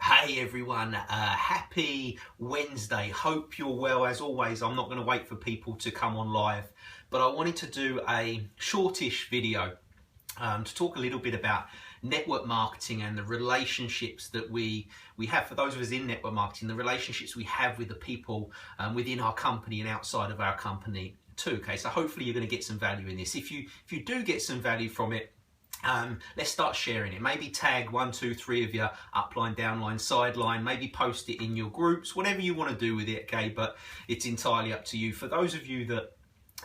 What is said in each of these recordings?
Hey everyone, happy Wednesday. Hope you're well. As always, I'm not going to wait for people to come on live, but I wanted to do a shortish video to talk a little bit about network marketing and the relationships that we have. For those of us in network marketing, the relationships we have with the people within our company and outside of our company too. Okay, so hopefully you're going to get some value in this. If you do get some value from it, let's start sharing it. Maybe tag 1, 2, 3 of your upline, downline, sideline. Maybe post it in your groups, whatever you want to do with it, okay? But it's entirely up to you. For those of you that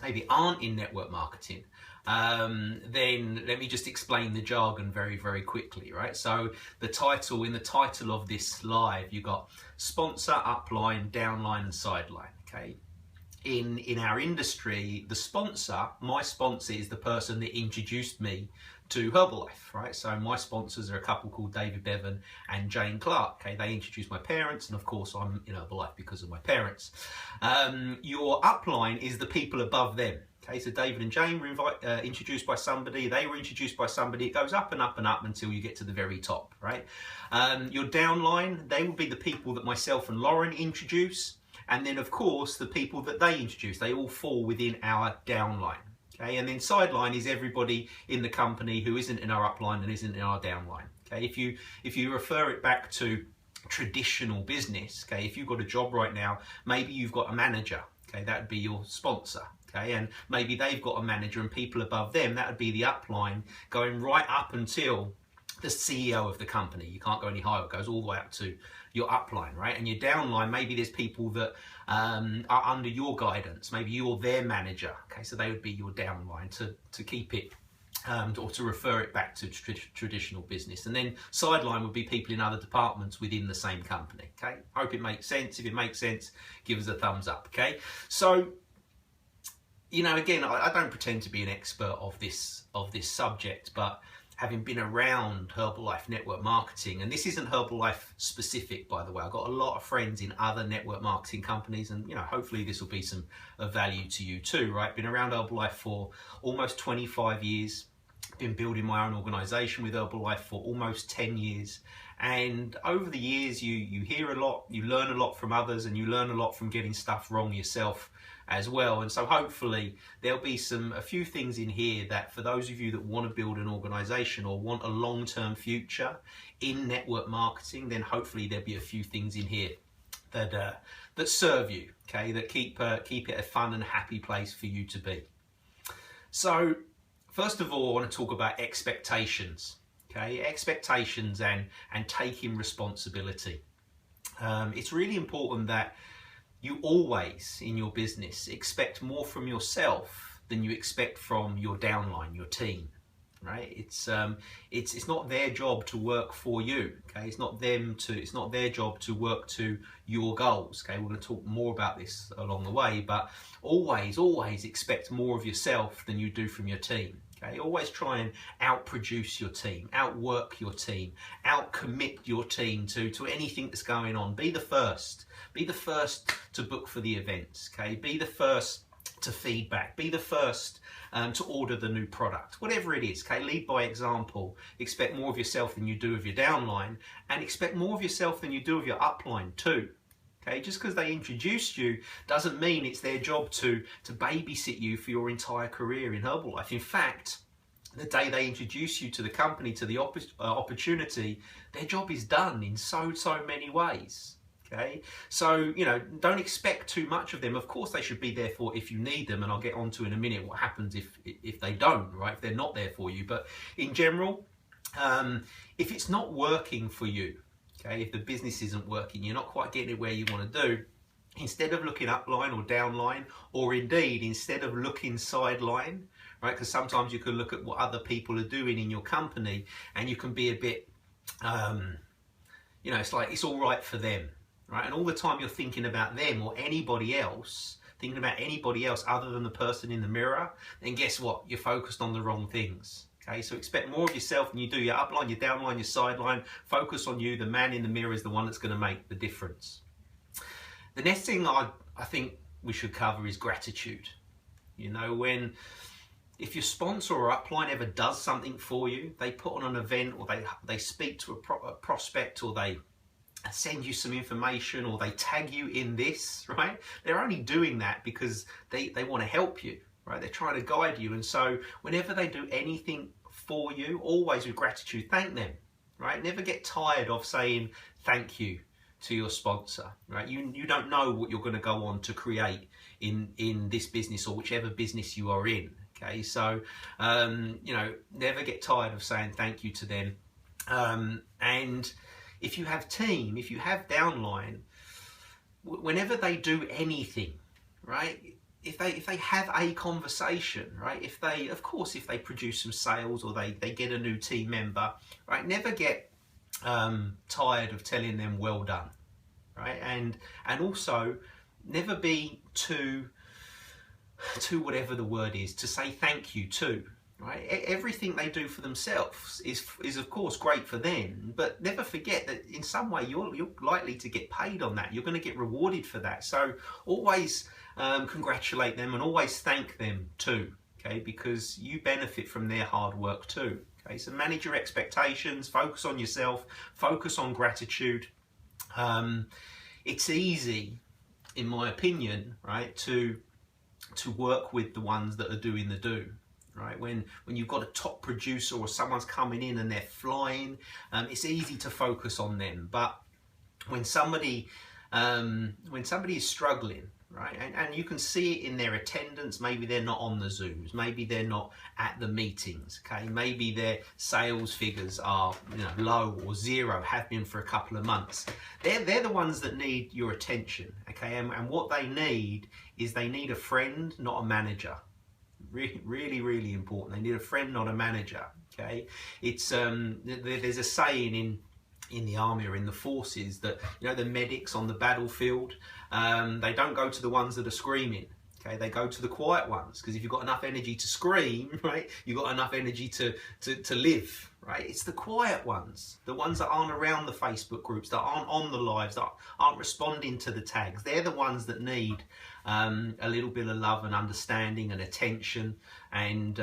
maybe aren't in network marketing, then let me just explain the jargon very, very quickly, right? So in the title of this live, you got sponsor, upline, downline, and sideline, okay? In our industry, the sponsor, my sponsor, is the person that introduced me to Herbalife, right? So my sponsors are a couple called David Bevan and Jane Clark. Okay, they introduced my parents, and of course I'm in Herbalife because of my parents. Your upline is the people above them. Okay, so David and Jane were introduced by somebody, they were introduced by somebody. It goes up and up and up until you get to the very top, right? Your downline, they will be the people that myself and Lauren introduce. And then, of course, the people that they introduce, they all fall within our downline. Okay, and then sideline is everybody in the company who isn't in our upline and isn't in our downline. Okay, if you refer it back to traditional business, okay, if you've got a job right now, maybe you've got a manager. Okay, that would be your sponsor. Okay, and maybe they've got a manager and people above them, that would be the upline, going right up until the CEO of the company. You can't go any higher, it goes all the way up to your upline, right? And your downline, maybe there's people that are under your guidance. Maybe you're their manager. Okay, so they would be your downline to keep it or to refer it back to traditional business. And then sideline would be people in other departments within the same company. Okay, hope it makes sense. If it makes sense, give us a thumbs up. Okay, so again, I don't pretend to be an expert of this subject, but having been around Herbalife network marketing, and this isn't Herbalife specific, by the way. I've got a lot of friends in other network marketing companies, and hopefully this will be of value to you too, right? Been around Herbalife for almost 25 years, been building my own organization with Herbalife for almost 10 years. And over the years, you hear a lot, you learn a lot from others, and you learn a lot from getting stuff wrong yourself as well. And so hopefully there'll be a few things in here that for those of you that want to build an organization or want a long-term future in network marketing, then hopefully there'll be a few things in here that serve you, okay, that keep it a fun and happy place for you to be. So first of all, I want to talk about expectations. Okay, expectations and taking responsibility. It's really important that you always in your business expect more from yourself than you expect from your downline, your team. Right? It's not their job to work for you. Okay, it's not their job to work to your goals. Okay, we're going to talk more about this along the way, but always expect more of yourself than you do from your team. Okay, always try and outproduce your team, outwork your team, outcommit your team to anything that's going on. Be the first to book for the events. Okay, be the first to feedback. Be the first to order the new product. Whatever it is. Okay, lead by example. Expect more of yourself than you do of your downline, and expect more of yourself than you do of your upline too. Okay, just because they introduced you doesn't mean it's their job to babysit you for your entire career in Herbalife. In fact, the day they introduce you to the company, to the opportunity, their job is done in so many ways. Okay, so don't expect too much of them. Of course, they should be there for if you need them, and I'll get onto in a minute what happens if they don't, right? If they're not there for you. But in general, if it's not working for you, okay, if the business isn't working, you're not quite getting it where you want to do, instead of looking upline or downline, or indeed instead of looking sideline, right? Because sometimes you can look at what other people are doing in your company and you can be a bit, it's like it's all right for them, right? And all the time you're thinking about them or anybody else, thinking about anybody else other than the person in the mirror, then guess what? You're focused on the wrong things. Okay, so expect more of yourself than you do your upline, your downline, your sideline. Focus on you. The man in the mirror is the one that's going to make the difference. The next thing I think we should cover is gratitude. If your sponsor or upline ever does something for you, they put on an event or they speak to a prospect or they send you some information or they tag you in this, right? They're only doing that because they want to help you, right? They're trying to guide you. And so whenever they do anything for you, always with gratitude, thank them, right? Never get tired of saying thank you to your sponsor, right? You don't know what you're going to go on to create in this business or whichever business you are in, okay? So, you know, never get tired of saying thank you to them. And if you have team, if you have downline, whenever they do anything, right? If they have a conversation, right? If they produce some sales or they get a new team member, right? Never get tired of telling them well done, right? And also never be too whatever the word is to say thank you to. Right? Everything they do for themselves is of course great for them, but never forget that in some way you're likely to get paid on that. You're going to get rewarded for that. So always congratulate them and always thank them too, okay? Because you benefit from their hard work too. Okay, so manage your expectations, focus on yourself, focus on gratitude. It's easy, in my opinion, right, to work with the ones that are doing the do. Right, when you've got a top producer or someone's coming in and they're flying, it's easy to focus on them. But when somebody is struggling, right, and you can see it in their attendance, maybe they're not on the Zooms, maybe they're not at the meetings, okay, maybe their sales figures are, you know, low or zero, have been for a couple of months. They're the ones that need your attention, okay, and what they need is they need a friend, not a manager. Really, really important. They need a friend, not a manager. Okay, it's there's a saying in the army or in the forces that, you know, the medics on the battlefield, they don't go to the ones that are screaming. Okay, they go to the quiet ones, because if you've got enough energy to scream, right, you've got enough energy to live, right? It's the quiet ones, the ones that aren't around the Facebook groups, that aren't on the lives, that aren't responding to the tags. They're the ones that need a little bit of love and understanding and attention, and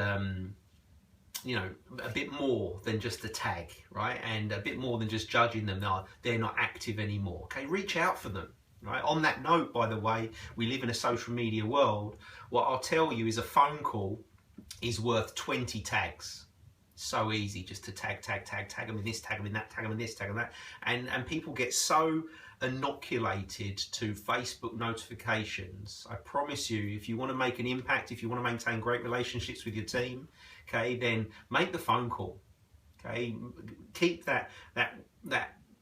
you know, a bit more than just a tag, right? And a bit more than just judging them. They're not active anymore. Okay, reach out for them. Right. On that note, by the way, we live in a social media world. What I'll tell you is a phone call is worth 20 tags. So easy just to tag them in this, tag them in that, tag them in this, tag them in that. And people get so inoculated to Facebook notifications. I promise you, if you want to make an impact, if you want to maintain great relationships with your team, okay, then make the phone call. Okay, keep that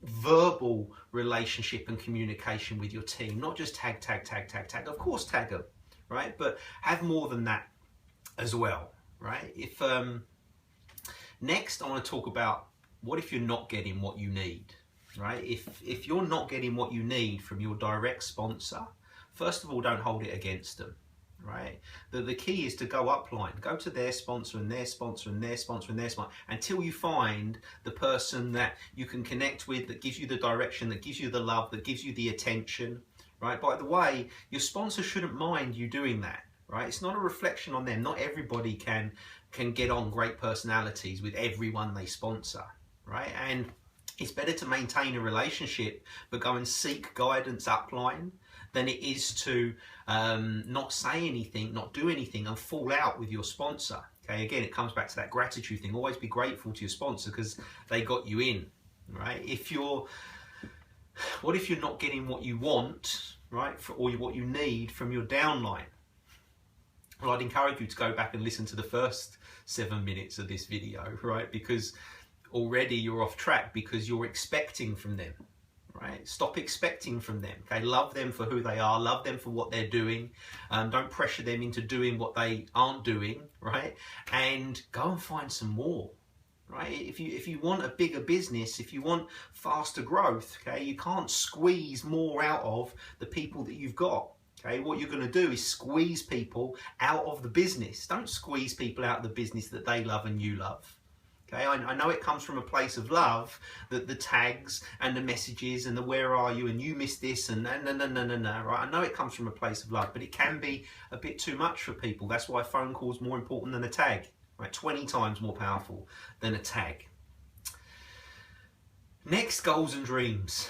verbal relationship and communication with your team, not just tag. Of course, tag them, right? But have more than that as well, right? If next, I want to talk about what if you're not getting what you need, right? If you're not getting what you need from your direct sponsor, first of all, don't hold it against them. Right, the key is to go upline, go to their sponsor and their sponsor and their sponsor and their sponsor until you find the person that you can connect with, that gives you the direction, that gives you the love, that gives you the attention. Right, by the way, your sponsor shouldn't mind you doing that. Right, it's not a reflection on them. Not everybody can get on great personalities with everyone they sponsor. Right, and it's better to maintain a relationship but go and seek guidance upline than it is to not say anything, not do anything, and fall out with your sponsor. Okay, again, it comes back to that gratitude thing. Always be grateful to your sponsor because they got you in, right? What if you're not getting what you want, right, or what you need from your downline? Well, I'd encourage you to go back and listen to the first 7 minutes of this video, right? Because already you're off track because you're expecting from them. Right? Stop expecting from them. Okay, love them for who they are. Love them for what they're doing. Don't pressure them into doing what they aren't doing. Right? And go and find some more. Right? If you want a bigger business, if you want faster growth, okay, you can't squeeze more out of the people that you've got. Okay, what you're going to do is squeeze people out of the business. Don't squeeze people out of the business that they love and you love. Okay, I know it comes from a place of love, that the tags and the messages and the where are you and you missed this and no, right? I know it comes from a place of love, but it can be a bit too much for people. That's why a phone call is more important than a tag, right? 20 times more powerful than a tag. Next, goals and dreams.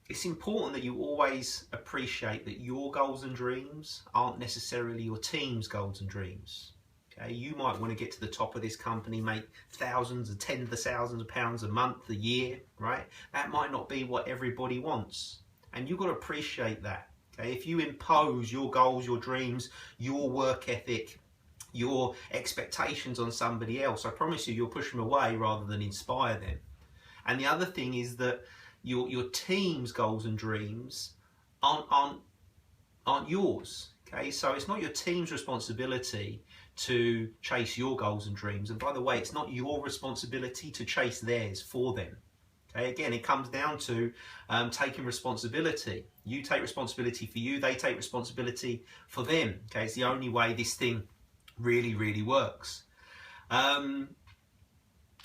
It's important that you always appreciate that your goals and dreams aren't necessarily your team's goals and dreams. Okay, you might want to get to the top of this company, make thousands and tens of thousands of pounds a month, a year, right? That might not be what everybody wants. And you've got to appreciate that. Okay, if you impose your goals, your dreams, your work ethic, your expectations on somebody else, I promise you, you'll push them away rather than inspire them. And the other thing is that your team's goals and dreams aren't yours. Okay, so it's not your team's responsibility to chase your goals and dreams. And by the way, it's not your responsibility to chase theirs for them. Okay, again, it comes down to taking responsibility. You take responsibility for you, they take responsibility for them. Okay, it's the only way this thing really, really works.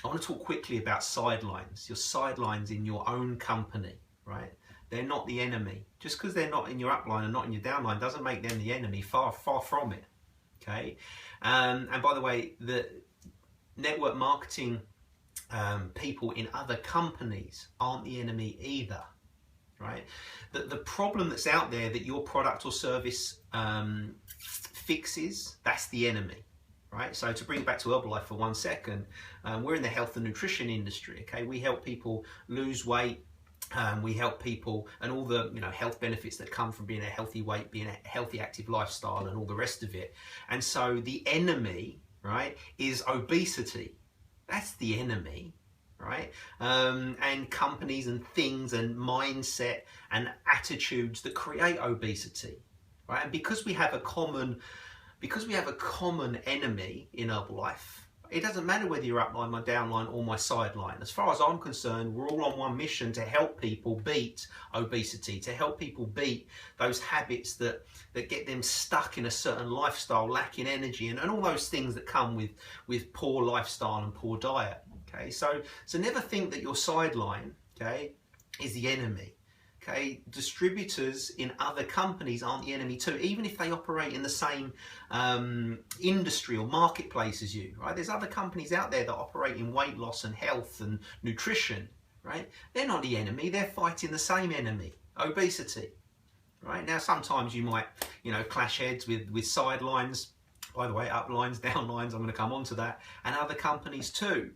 I want to talk quickly about sidelines. Your sidelines in your own company, right? They're not the enemy. Just because they're not in your upline and not in your downline doesn't make them the enemy. Far, far from it. Okay. And by the way, the network marketing people in other companies aren't the enemy either, right? The problem that's out there that your product or service fixes, that's the enemy. Right, so to bring it back to Herbalife for 1 second, we're in the health and nutrition industry. Okay, we help people lose weight. We help people and all the health benefits that come from being a healthy weight, being a healthy, active lifestyle, and all the rest of it. And so the enemy, right, is obesity. That's the enemy, right? And companies and things and mindset and attitudes that create obesity, right? And because we have a common enemy in Herbalife, it doesn't matter whether you're upline, my downline, or my sideline. As far as I'm concerned, we're all on one mission to help people beat obesity, to help people beat those habits that get them stuck in a certain lifestyle, lacking energy, and all those things that come with poor lifestyle and poor diet. Okay, so never think that your sideline, okay, is the enemy. Okay, distributors in other companies aren't the enemy too, even if they operate in the same industry or marketplace as you, right? There's other companies out there that operate in weight loss and health and nutrition, right? They're not the enemy, they're fighting the same enemy, obesity, right? Now, sometimes you might, clash heads with sidelines, by the way, uplines, downlines, I'm going to come on to that, and other companies too,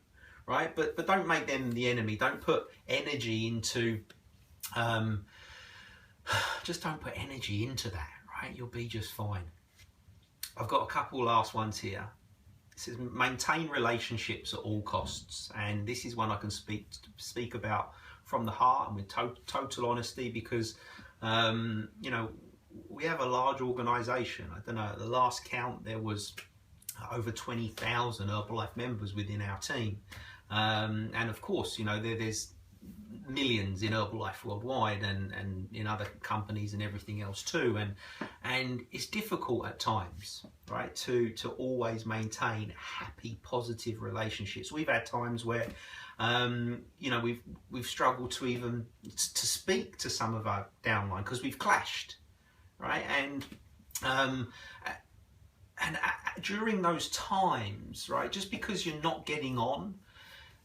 right? But don't make them the enemy, don't put energy into... just don't put energy into that, right? You'll be just fine. I've got a couple last ones here. It says maintain relationships at all costs, and this is one I can speak about from the heart and with total honesty, because we have a large organization. I don't know, at the last count there was over 20,000 Herbalife members within our team, and of course there's millions in Herbalife worldwide and in other companies and everything else too, and it's difficult at times, right, to always maintain happy, positive relationships. We've had times where we've struggled to even to speak to some of our downline because we've clashed, right? And during those times, right, just because you're not getting on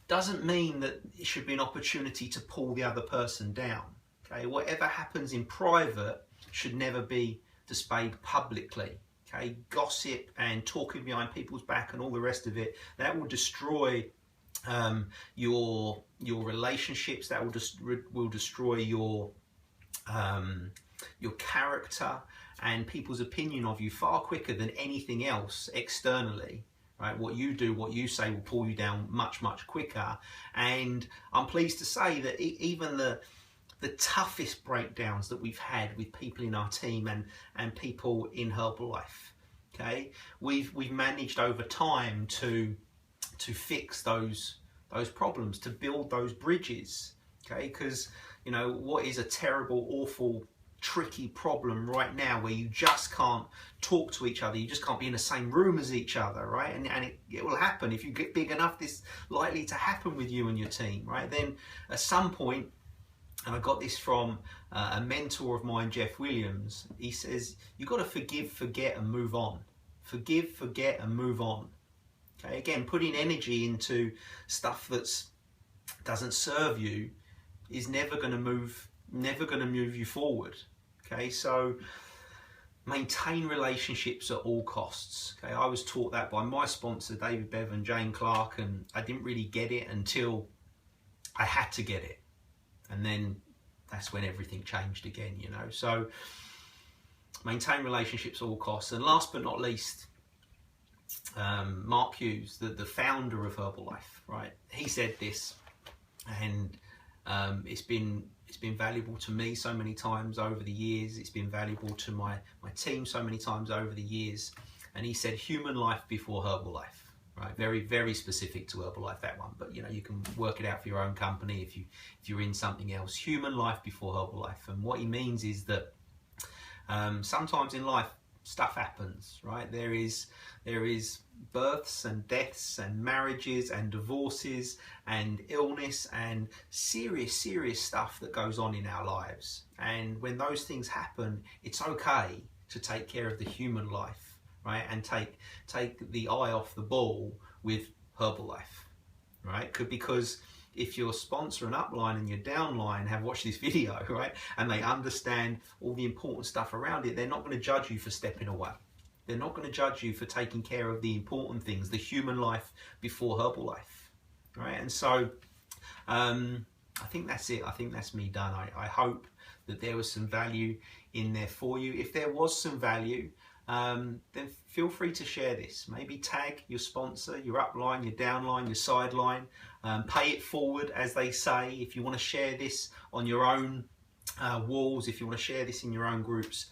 doesn't mean that it should be an opportunity to pull the other person down. Okay, whatever happens in private should never be displayed publicly. Okay, gossip and talking behind people's back and all the rest of it, that will destroy your relationships. That will destroy your character and people's opinion of you far quicker than anything else externally. Right, what you do, what you say will pull you down much, much quicker. And I'm pleased to say that even the toughest breakdowns that we've had with people in our team and people in Herbalife, okay, we've managed over time to fix those problems, to build those bridges, okay, because what is a terrible, awful, tricky problem right now where you just can't talk to each other, you just can't be in the same room as each other, right? And it will happen. If you get big enough, this is likely to happen with you and your team, right? Then at some point, and I got this from a mentor of mine, Jeff Williams, he says, you've got to forgive, forget, and move on. Forgive, forget, and move on. Okay, again, putting energy into stuff that's doesn't serve you is never going to move you forward. Okay, so maintain relationships at all costs. Okay, I was taught that by my sponsor, David Bev and Jane Clark, and I didn't really get it until I had to get it. And then that's when everything changed again, you know. So maintain relationships at all costs. And last but not least, Mark Hughes, the founder of Herbalife, right? He said this, and it's been valuable to me so many times over the years. It's been valuable to my team so many times over the years. And he said, human life before Herbalife, right? Very, very specific to Herbalife, that one. But you know, you can work it out for your own company if you're in something else. Human life before Herbalife. And what he means is that sometimes in life stuff happens, right? There is births and deaths and marriages and divorces and illness and serious stuff that goes on in our lives. And when those things happen, it's okay to take care of the human life, right? And take the eye off the ball with Herbalife, right? Because if your sponsor and Upline and your Downline have watched this video, right, and they understand all the important stuff around it, they're not going to judge you for stepping away. They're not going to judge you for taking care of the important things, the human life before Herbalife, right? And so I think that's it. I think that's me done. I hope that there was some value in there for you. If there was some value, then feel free to share this. Maybe tag your sponsor, your Upline, your Downline, your Sideline. Pay it forward, as they say. If you want to share this on your own walls, if you want to share this in your own groups,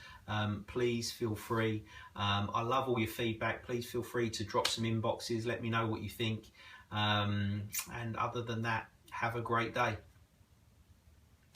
please feel free. I love all your feedback. Please feel free to drop some inboxes. Let me know what you think. And other than that, have a great day.